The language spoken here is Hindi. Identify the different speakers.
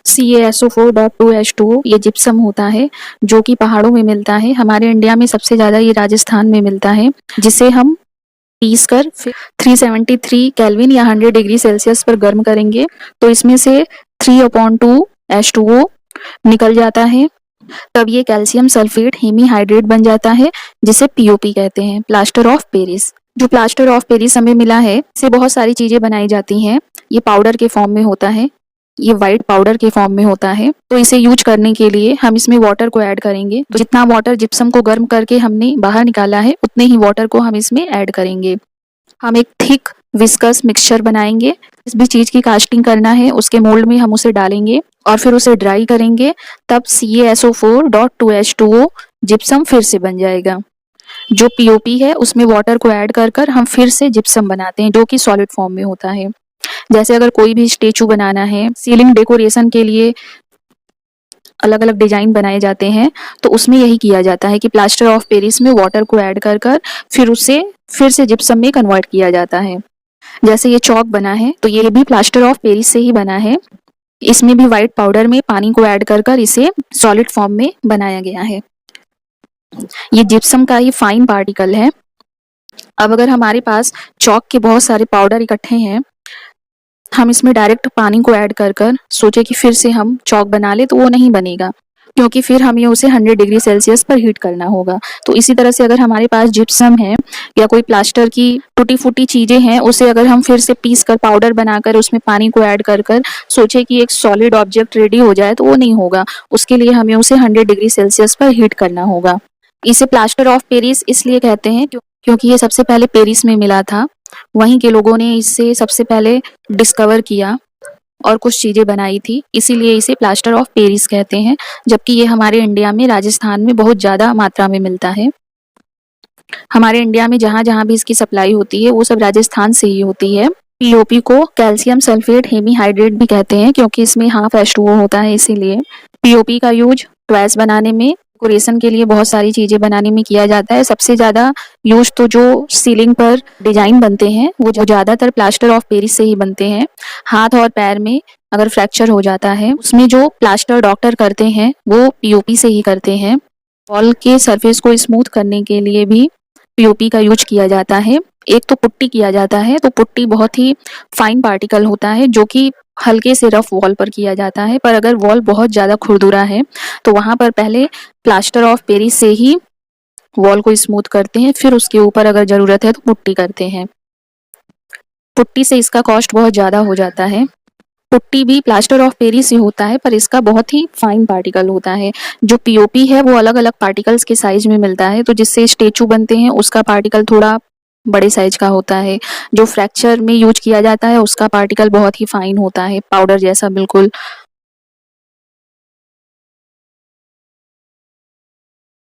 Speaker 1: CaSO4.2H2O ये जिप्सम होता है जो कि पहाड़ों में मिलता है। हमारे इंडिया में सबसे ज़्यादा ये राजस्थान में मिलता है, जिसे हम पीस कर फिर 373 केल्विन या 100 डिग्री सेल्सियस पर गर्म करेंगे तो इसमें से 3/2H2O निकल जाता है। तब ये कैल्शियम सल्फेट हेमीहाइड्रेट बन जाता है, जिसे POP कहते हैं, प्लास्टर ऑफ पेरिस। जो प्लास्टर ऑफ पेरिस हमें मिला है, इससे बहुत सारी चीजें बनाई जाती हैं। ये पाउडर के फॉर्म में होता है, ये वाइट पाउडर के फॉर्म में होता है। तो इसे यूज करने के लिए हम इसमें वाटर को ऐड करेंगे। तो जितना वाटर जिप्सम को गर्म करके हमने बाहर निकाला है, उतने ही वाटर को हम इसमें ऐड करेंगे। हम एक थिक विस्कस मिक्सचर बनाएंगे। जिस भी चीज की कास्टिंग करना है उसके मोल्ड में हम उसे डालेंगे और फिर उसे ड्राई करेंगे। तब CaSO4.2H2O जिप्सम फिर से बन जाएगा। जो POP है उसमें वाटर को ऐड कर कर हम फिर से जिप्सम बनाते हैं, जो कि सॉलिड फॉर्म में होता है। जैसे अगर कोई भी स्टेचू बनाना है, सीलिंग डेकोरेशन के लिए अलग अलग डिजाइन बनाए जाते हैं, तो उसमें यही किया जाता है कि प्लास्टर ऑफ पेरिस में वाटर को ऐड कर कर फिर उसे फिर से जिप्सम में कन्वर्ट किया जाता है। जैसे ये चौक बना है तो ये भी प्लास्टर ऑफ पेरिस से ही बना है। इसमें भी व्हाइट पाउडर में पानी को ऐड कर कर इसे सॉलिड फॉर्म में बनाया गया है। ये जिप्सम का ही फाइन पार्टिकल है। अब अगर हमारे पास चौक के बहुत सारे पाउडर इकट्ठे हैं, हम इसमें डायरेक्ट पानी को ऐड कर कर सोचे कि फिर से हम चौक बना ले, तो वो नहीं बनेगा, क्योंकि फिर हमें उसे 100 डिग्री सेल्सियस पर हीट करना होगा। तो इसी तरह से अगर हमारे पास जिप्सम है या कोई प्लास्टर की टूटी फूटी चीजें हैं, उसे अगर हम फिर से पीस कर पाउडर बनाकर उसमें पानी को ऐड कर कर सोचे कि एक सॉलिड ऑब्जेक्ट रेडी हो जाए, तो वो नहीं होगा। उसके लिए हमें उसे 100 डिग्री सेल्सियस पर हीट करना होगा। इसे प्लास्टर ऑफ पेरिस इसलिए कहते हैं क्योंकि ये सबसे पहले पेरिस में मिला था। वहीं के लोगों ने इसे सबसे पहले डिस्कवर किया और कुछ चीजें बनाई थी, इसीलिए इसे प्लास्टर ऑफ पेरिस कहते हैं। जबकि ये हमारे इंडिया में राजस्थान में बहुत ज्यादा मात्रा में मिलता है। हमारे इंडिया में जहाँ जहाँ भी इसकी सप्लाई होती है वो सब राजस्थान से ही होती है। POP को कैल्शियम सल्फेट हेमीहाइड्रेट भी कहते हैं, क्योंकि इसमें हाफ H2O होता है। इसीलिए POP का यूज टॉयज बनाने में, डेकोरेशन के लिए, बहुत सारी चीजें बनाने में किया जाता है। सबसे ज्यादा यूज तो जो सीलिंग पर डिजाइन बनते हैं वो ज्यादातर प्लास्टर ऑफ पेरिस से ही बनते हैं। हाथ और पैर में अगर फ्रैक्चर हो जाता है, उसमें जो प्लास्टर डॉक्टर करते हैं वो POP से ही करते हैं। वॉल के सरफेस को स्मूथ करने के लिए भी POP का यूज किया जाता है। एक तो पुट्टी किया जाता है, तो पुट्टी बहुत ही फाइन पार्टिकल होता है जो कि हल्के से रफ वॉल पर किया जाता है। पर अगर वॉल बहुत ज्यादा खुरदुरा है तो वहां पर पहले प्लास्टर ऑफ पेरिस से ही वॉल को स्मूथ करते हैं, फिर उसके ऊपर अगर जरूरत है तो पुट्टी करते हैं। पुट्टी से इसका कॉस्ट बहुत ज्यादा हो जाता है। पुट्टी भी प्लास्टर ऑफ पेरिस से होता है, पर इसका बहुत ही फाइन पार्टिकल होता है। जो POP है वो अलग अलग पार्टिकल्स के साइज में मिलता है, तो जिससे स्टेचू बनते हैं उसका पार्टिकल थोड़ा बड़े साइज का होता है। जो फ्रैक्चर में यूज किया जाता है उसका पार्टिकल बहुत ही फाइन होता है, पाउडर जैसा बिल्कुल